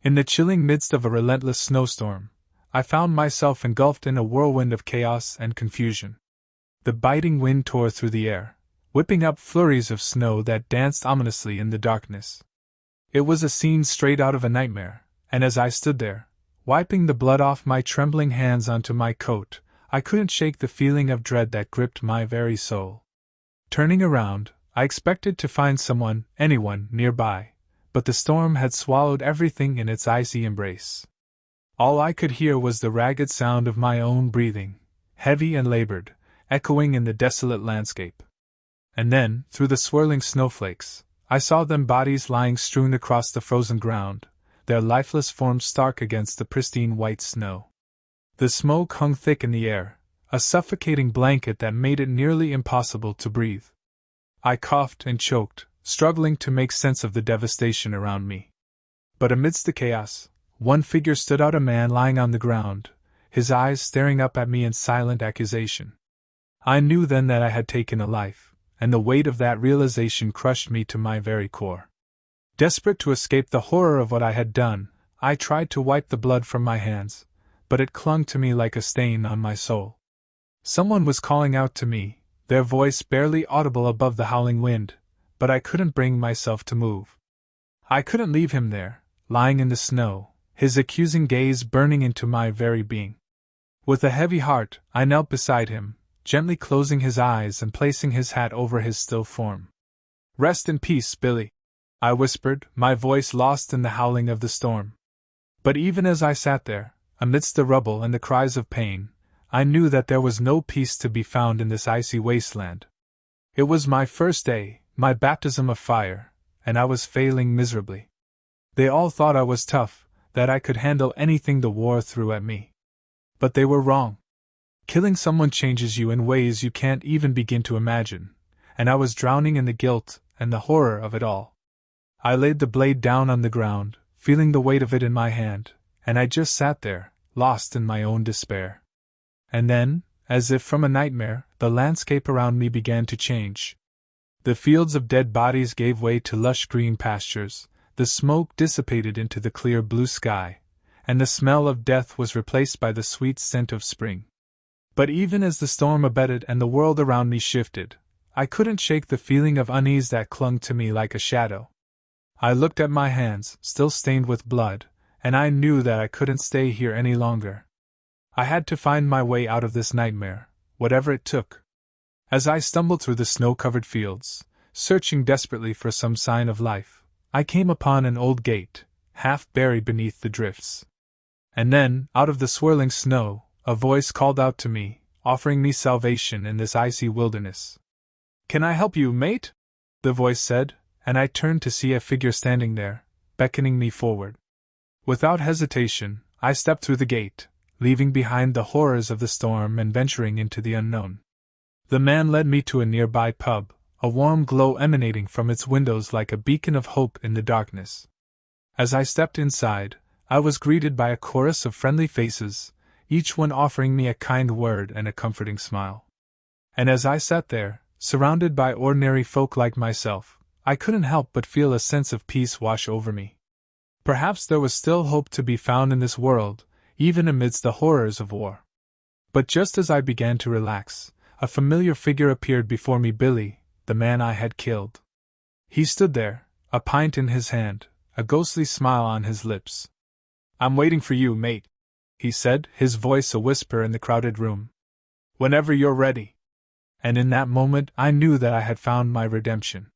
In the chilling midst of a relentless snowstorm, I found myself engulfed in a whirlwind of chaos and confusion. The biting wind tore through the air, whipping up flurries of snow that danced ominously in the darkness. It was a scene straight out of a nightmare, and as I stood there, wiping the blood off my trembling hands onto my coat, I couldn't shake the feeling of dread that gripped my very soul. Turning around, I expected to find anyone nearby, but the storm had swallowed everything in its icy embrace. All I could hear was the ragged sound of my own breathing, heavy and labored, echoing in the desolate landscape. And then, through the swirling snowflakes, I saw them bodies lying strewn across the frozen ground, their lifeless forms stark against the pristine white snow. The smoke hung thick in the air, a suffocating blanket that made it nearly impossible to breathe. I coughed and choked, struggling to make sense of the devastation around me. But amidst the chaos, one figure stood out, a man lying on the ground, his eyes staring up at me in silent accusation. I knew then that I had taken a life, and the weight of that realization crushed me to my very core. Desperate to escape the horror of what I had done, I tried to wipe the blood from my hands, but it clung to me like a stain on my soul. Someone was calling out to me, their voice barely audible above the howling wind, but I couldn't bring myself to move. I couldn't leave him there, lying in the snow, his accusing gaze burning into my very being. With a heavy heart, I knelt beside him, gently closing his eyes and placing his hat over his still form. "Rest in peace, Billy," I whispered, my voice lost in the howling of the storm. But even as I sat there, amidst the rubble and the cries of pain, I knew that there was no peace to be found in this icy wasteland. It was my first day, my baptism of fire, and I was failing miserably. They all thought I was tough, that I could handle anything the war threw at me. But they were wrong. Killing someone changes you in ways you can't even begin to imagine, and I was drowning in the guilt and the horror of it all. I laid the blade down on the ground, feeling the weight of it in my hand, and I just sat there, lost in my own despair. And then, as if from a nightmare, the landscape around me began to change. The fields of dead bodies gave way to lush green pastures, the smoke dissipated into the clear blue sky, and the smell of death was replaced by the sweet scent of spring. But even as the storm abated and the world around me shifted, I couldn't shake the feeling of unease that clung to me like a shadow. I looked at my hands, still stained with blood, and I knew that I couldn't stay here any longer. I had to find my way out of this nightmare, whatever it took. As I stumbled through the snow-covered fields, searching desperately for some sign of life, I came upon an old gate, half buried beneath the drifts. And then, out of the swirling snow, a voice called out to me, offering me salvation in this icy wilderness. "Can I help you, mate?" the voice said, and I turned to see a figure standing there, beckoning me forward. Without hesitation, I stepped through the gate, leaving behind the horrors of the storm and venturing into the unknown. The man led me to a nearby pub, a warm glow emanating from its windows like a beacon of hope in the darkness. As I stepped inside, I was greeted by a chorus of friendly faces, each one offering me a kind word and a comforting smile. And as I sat there, surrounded by ordinary folk like myself, I couldn't help but feel a sense of peace wash over me. Perhaps there was still hope to be found in this world, even amidst the horrors of war. But just as I began to relax, a familiar figure appeared before me, Billy, the man I had killed. He stood there, a pint in his hand, a ghostly smile on his lips. "I'm waiting for you, mate," he said, his voice a whisper in the crowded room. "Whenever you're ready." And in that moment I knew that I had found my redemption.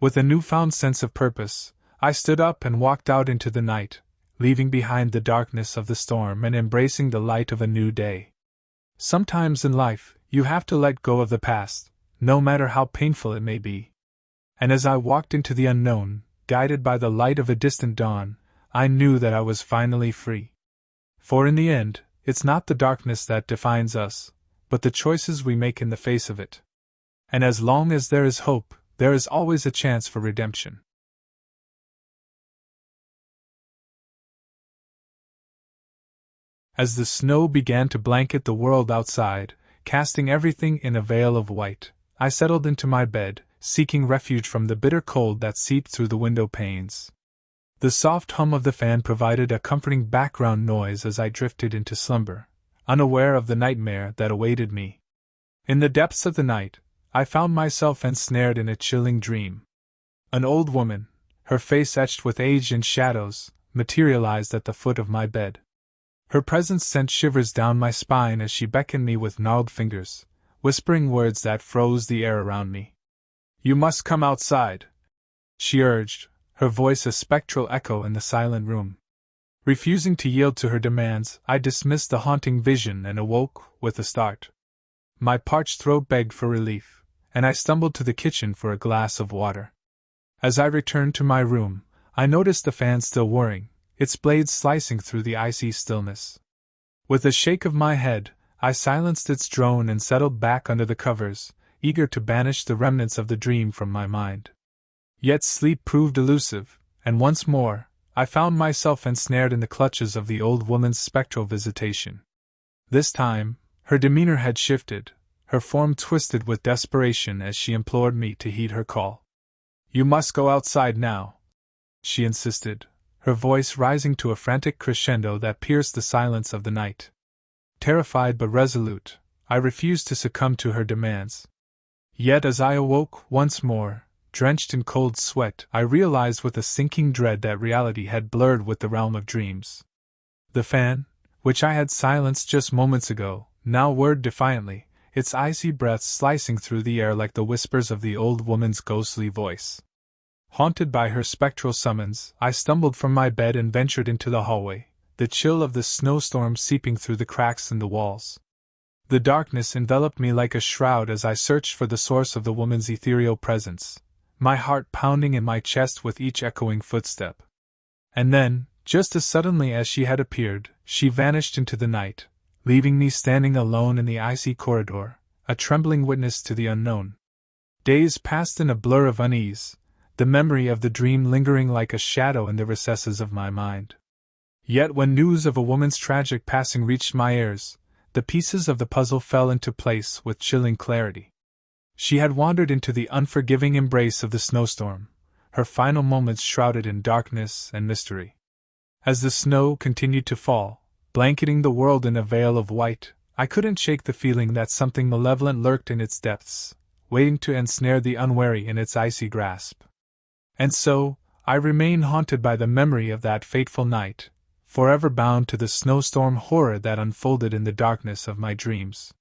With a newfound sense of purpose, I stood up and walked out into the night, leaving behind the darkness of the storm and embracing the light of a new day. Sometimes in life, you have to let go of the past, no matter how painful it may be. And as I walked into the unknown, guided by the light of a distant dawn, I knew that I was finally free. For in the end, it's not the darkness that defines us, but the choices we make in the face of it. And as long as there is hope, there is always a chance for redemption. As the snow began to blanket the world outside, casting everything in a veil of white, I settled into my bed, seeking refuge from the bitter cold that seeped through the window panes. The soft hum of the fan provided a comforting background noise as I drifted into slumber, unaware of the nightmare that awaited me. In the depths of the night, I found myself ensnared in a chilling dream. An old woman, her face etched with age and shadows, materialized at the foot of my bed. Her presence sent shivers down my spine as she beckoned me with gnarled fingers, whispering words that froze the air around me. "You must come outside," she urged, her voice a spectral echo in the silent room. Refusing to yield to her demands, I dismissed the haunting vision and awoke with a start. My parched throat begged for relief, and I stumbled to the kitchen for a glass of water. As I returned to my room, I noticed the fan still whirring, its blades slicing through the icy stillness. With a shake of my head, I silenced its drone and settled back under the covers, eager to banish the remnants of the dream from my mind. Yet sleep proved elusive, and once more, I found myself ensnared in the clutches of the old woman's spectral visitation. This time, her demeanor had shifted, her form twisted with desperation as she implored me to heed her call. "You must go outside now," she insisted, her voice rising to a frantic crescendo that pierced the silence of the night. Terrified but resolute, I refused to succumb to her demands. Yet as I awoke once more, drenched in cold sweat, I realized with a sinking dread that reality had blurred with the realm of dreams. The fan, which I had silenced just moments ago, now whirred defiantly, its icy breath slicing through the air like the whispers of the old woman's ghostly voice. Haunted by her spectral summons, I stumbled from my bed and ventured into the hallway, the chill of the snowstorm seeping through the cracks in the walls. The darkness enveloped me like a shroud as I searched for the source of the woman's ethereal presence, my heart pounding in my chest with each echoing footstep. And then, just as suddenly as she had appeared, she vanished into the night, leaving me standing alone in the icy corridor, a trembling witness to the unknown. Days passed in a blur of unease, the memory of the dream lingering like a shadow in the recesses of my mind. Yet when news of a woman's tragic passing reached my ears, the pieces of the puzzle fell into place with chilling clarity. She had wandered into the unforgiving embrace of the snowstorm, her final moments shrouded in darkness and mystery. As the snow continued to fall, blanketing the world in a veil of white, I couldn't shake the feeling that something malevolent lurked in its depths, waiting to ensnare the unwary in its icy grasp. And so, I remain haunted by the memory of that fateful night, forever bound to the snowstorm horror that unfolded in the darkness of my dreams.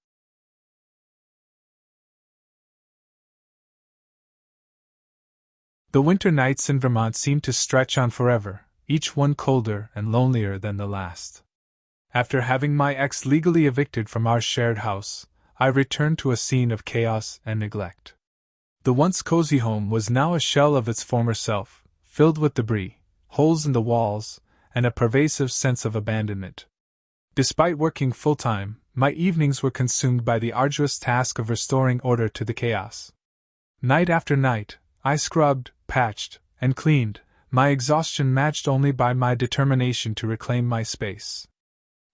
The winter nights in Vermont seemed to stretch on forever, each one colder and lonelier than the last. After having my ex legally evicted from our shared house, I returned to a scene of chaos and neglect. The once cozy home was now a shell of its former self, filled with debris, holes in the walls, and a pervasive sense of abandonment. Despite working full-time, my evenings were consumed by the arduous task of restoring order to the chaos. Night after night, I scrubbed, patched, and cleaned, my exhaustion matched only by my determination to reclaim my space.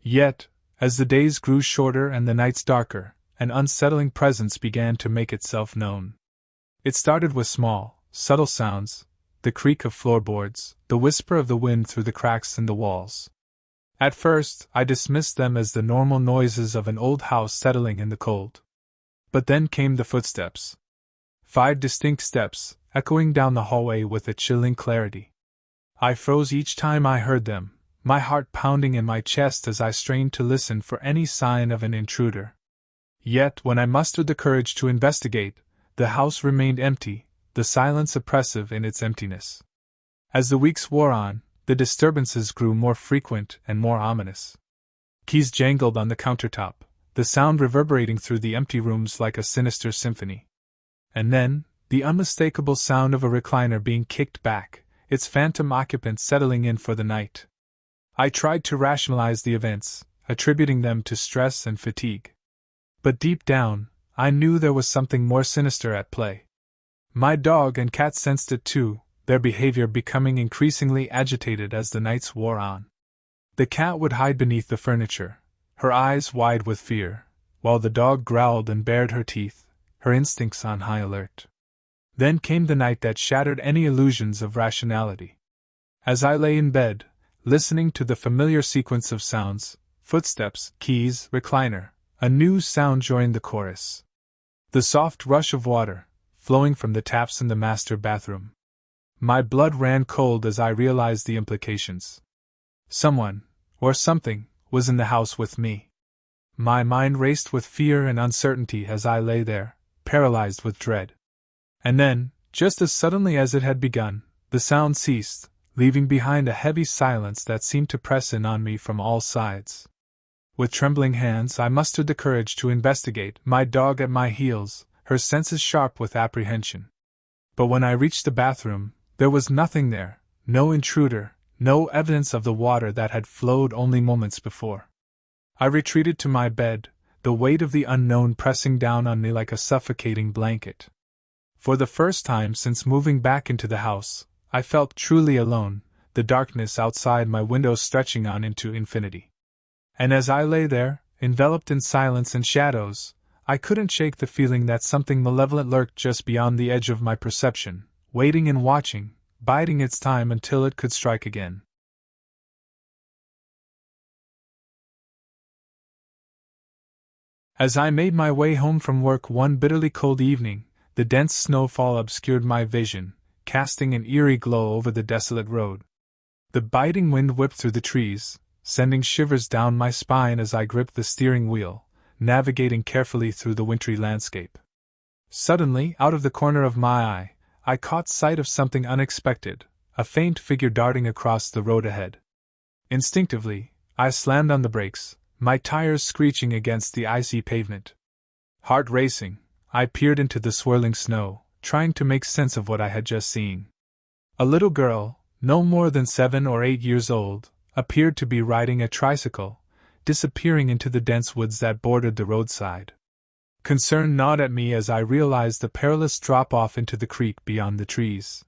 Yet, as the days grew shorter and the nights darker, an unsettling presence began to make itself known. It started with small, subtle sounds, the creak of floorboards, the whisper of the wind through the cracks in the walls. At first, I dismissed them as the normal noises of an old house settling in the cold. But then came the footsteps. 5 distinct steps, echoing down the hallway with a chilling clarity. I froze each time I heard them, my heart pounding in my chest as I strained to listen for any sign of an intruder. Yet, when I mustered the courage to investigate, the house remained empty, the silence oppressive in its emptiness. As the weeks wore on, the disturbances grew more frequent and more ominous. Keys jangled on the countertop, the sound reverberating through the empty rooms like a sinister symphony. And then, the unmistakable sound of a recliner being kicked back, its phantom occupant settling in for the night. I tried to rationalize the events, attributing them to stress and fatigue. But deep down, I knew there was something more sinister at play. My dog and cat sensed it too, their behavior becoming increasingly agitated as the nights wore on. The cat would hide beneath the furniture, her eyes wide with fear, while the dog growled and bared her teeth, her instincts on high alert. Then came the night that shattered any illusions of rationality. As I lay in bed, listening to the familiar sequence of sounds, footsteps, keys, recliner, a new sound joined the chorus. The soft rush of water, flowing from the taps in the master bathroom. My blood ran cold as I realized the implications. Someone, or something, was in the house with me. My mind raced with fear and uncertainty as I lay there, paralyzed with dread. And then, just as suddenly as it had begun, the sound ceased, leaving behind a heavy silence that seemed to press in on me from all sides. With trembling hands, I mustered the courage to investigate, my dog at my heels, her senses sharp with apprehension. But when I reached the bathroom, there was nothing there, no intruder, no evidence of the water that had flowed only moments before. I retreated to my bed, the weight of the unknown pressing down on me like a suffocating blanket. For the first time since moving back into the house, I felt truly alone, the darkness outside my window stretching on into infinity. And as I lay there, enveloped in silence and shadows, I couldn't shake the feeling that something malevolent lurked just beyond the edge of my perception, waiting and watching, biding its time until it could strike again. As I made my way home from work one bitterly cold evening, the dense snowfall obscured my vision, casting an eerie glow over the desolate road. The biting wind whipped through the trees, sending shivers down my spine as I gripped the steering wheel, navigating carefully through the wintry landscape. Suddenly, out of the corner of my eye, I caught sight of something unexpected, a faint figure darting across the road ahead. Instinctively, I slammed on the brakes, my tires screeching against the icy pavement. Heart racing, I peered into the swirling snow, trying to make sense of what I had just seen. A little girl, no more than 7 or 8 years old, appeared to be riding a tricycle, disappearing into the dense woods that bordered the roadside. Concern gnawed at me as I realized the perilous drop-off into the creek beyond the trees.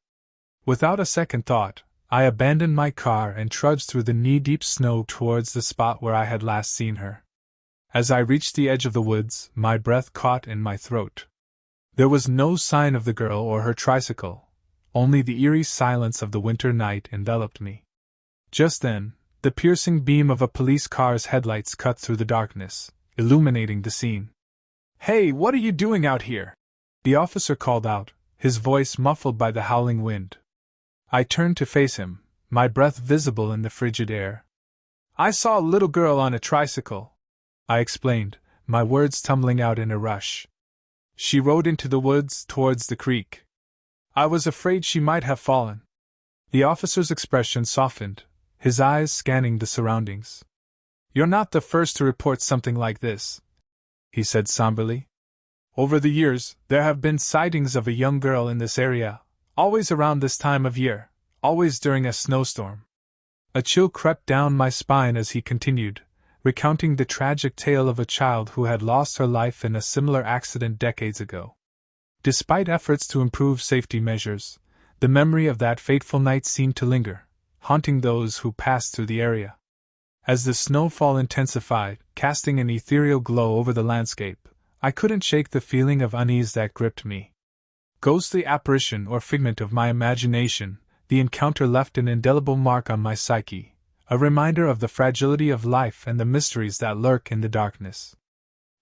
Without a second thought, I abandoned my car and trudged through the knee-deep snow towards the spot where I had last seen her. As I reached the edge of the woods, my breath caught in my throat. There was no sign of the girl or her tricycle, only the eerie silence of the winter night enveloped me. Just then, the piercing beam of a police car's headlights cut through the darkness, illuminating the scene. "Hey, what are you doing out here?" the officer called out, his voice muffled by the howling wind. I turned to face him, my breath visible in the frigid air. "I saw a little girl on a tricycle," I explained, my words tumbling out in a rush. "She rode into the woods towards the creek. I was afraid she might have fallen." The officer's expression softened, his eyes scanning the surroundings. "You're not the first to report something like this," he said somberly. "Over the years, there have been sightings of a young girl in this area, always around this time of year, always during a snowstorm." A chill crept down my spine as he continued, recounting the tragic tale of a child who had lost her life in a similar accident decades ago. Despite efforts to improve safety measures, the memory of that fateful night seemed to linger, haunting those who passed through the area. As the snowfall intensified, casting an ethereal glow over the landscape, I couldn't shake the feeling of unease that gripped me. Ghostly apparition or figment of my imagination, the encounter left an indelible mark on my psyche, a reminder of the fragility of life and the mysteries that lurk in the darkness.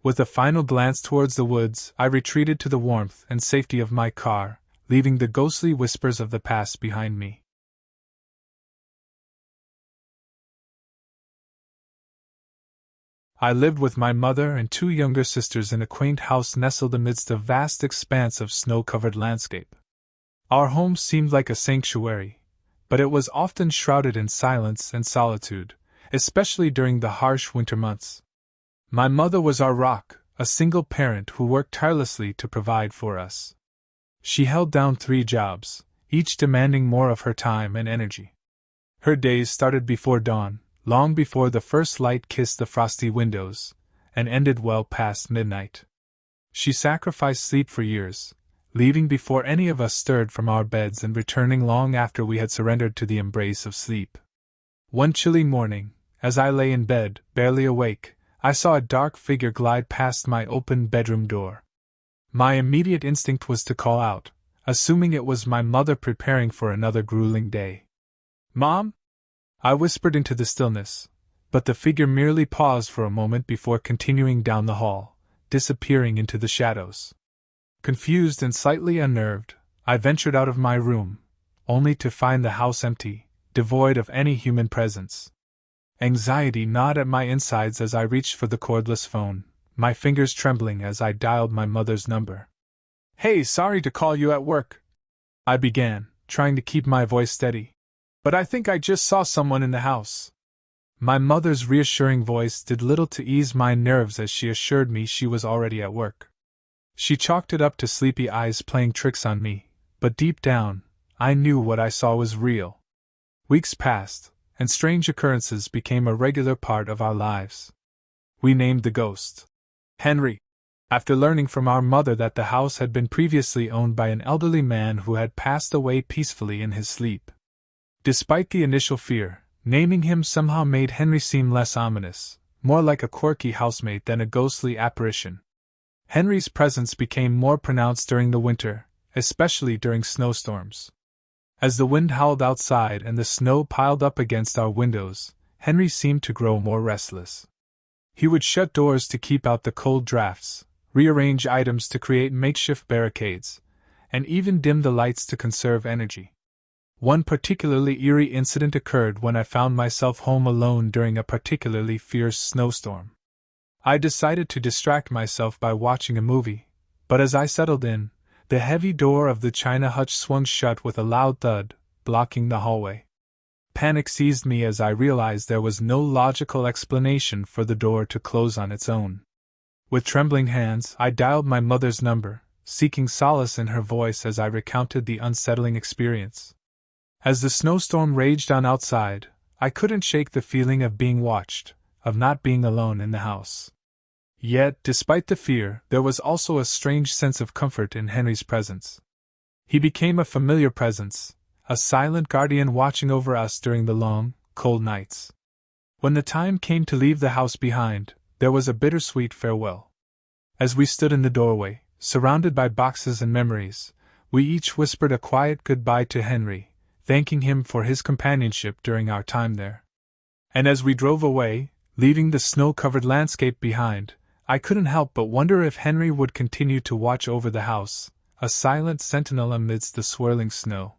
With a final glance towards the woods, I retreated to the warmth and safety of my car, leaving the ghostly whispers of the past behind me. I lived with my mother and 2 younger sisters in a quaint house nestled amidst a vast expanse of snow-covered landscape. Our home seemed like a sanctuary, but it was often shrouded in silence and solitude, especially during the harsh winter months. My mother was our rock, a single parent who worked tirelessly to provide for us. She held down 3 jobs, each demanding more of her time and energy. Her days started before dawn, long before the first light kissed the frosty windows, and ended well past midnight. She sacrificed sleep for years, leaving before any of us stirred from our beds and returning long after we had surrendered to the embrace of sleep. One chilly morning, as I lay in bed, barely awake, I saw a dark figure glide past my open bedroom door. My immediate instinct was to call out, assuming it was my mother preparing for another grueling day. Mom? I whispered into the stillness, but the figure merely paused for a moment before continuing down the hall, disappearing into the shadows. Confused and slightly unnerved, I ventured out of my room, only to find the house empty, devoid of any human presence. Anxiety gnawed at my insides as I reached for the cordless phone, my fingers trembling as I dialed my mother's number. "Hey, sorry to call you at work," I began, trying to keep my voice steady. "But I think I just saw someone in the house." My mother's reassuring voice did little to ease my nerves as she assured me she was already at work. She chalked it up to sleepy eyes playing tricks on me, but deep down, I knew what I saw was real. Weeks passed, and strange occurrences became a regular part of our lives. We named the ghost Henry, after learning from our mother that the house had been previously owned by an elderly man who had passed away peacefully in his sleep. Despite the initial fear, naming him somehow made Henry seem less ominous, more like a quirky housemate than a ghostly apparition. Henry's presence became more pronounced during the winter, especially during snowstorms. As the wind howled outside and the snow piled up against our windows, Henry seemed to grow more restless. He would shut doors to keep out the cold drafts, rearrange items to create makeshift barricades, and even dim the lights to conserve energy. One particularly eerie incident occurred when I found myself home alone during a particularly fierce snowstorm. I decided to distract myself by watching a movie, but as I settled in, the heavy door of the china hutch swung shut with a loud thud, blocking the hallway. Panic seized me as I realized there was no logical explanation for the door to close on its own. With trembling hands, I dialed my mother's number, seeking solace in her voice as I recounted the unsettling experience. As the snowstorm raged on outside, I couldn't shake the feeling of being watched, of not being alone in the house. Yet, despite the fear, there was also a strange sense of comfort in Henry's presence. He became a familiar presence, a silent guardian watching over us during the long, cold nights. When the time came to leave the house behind, there was a bittersweet farewell. As we stood in the doorway, surrounded by boxes and memories, we each whispered a quiet goodbye to Henry, thanking him for his companionship during our time there. And as we drove away, leaving the snow-covered landscape behind, I couldn't help but wonder if Henry would continue to watch over the house, a silent sentinel amidst the swirling snow.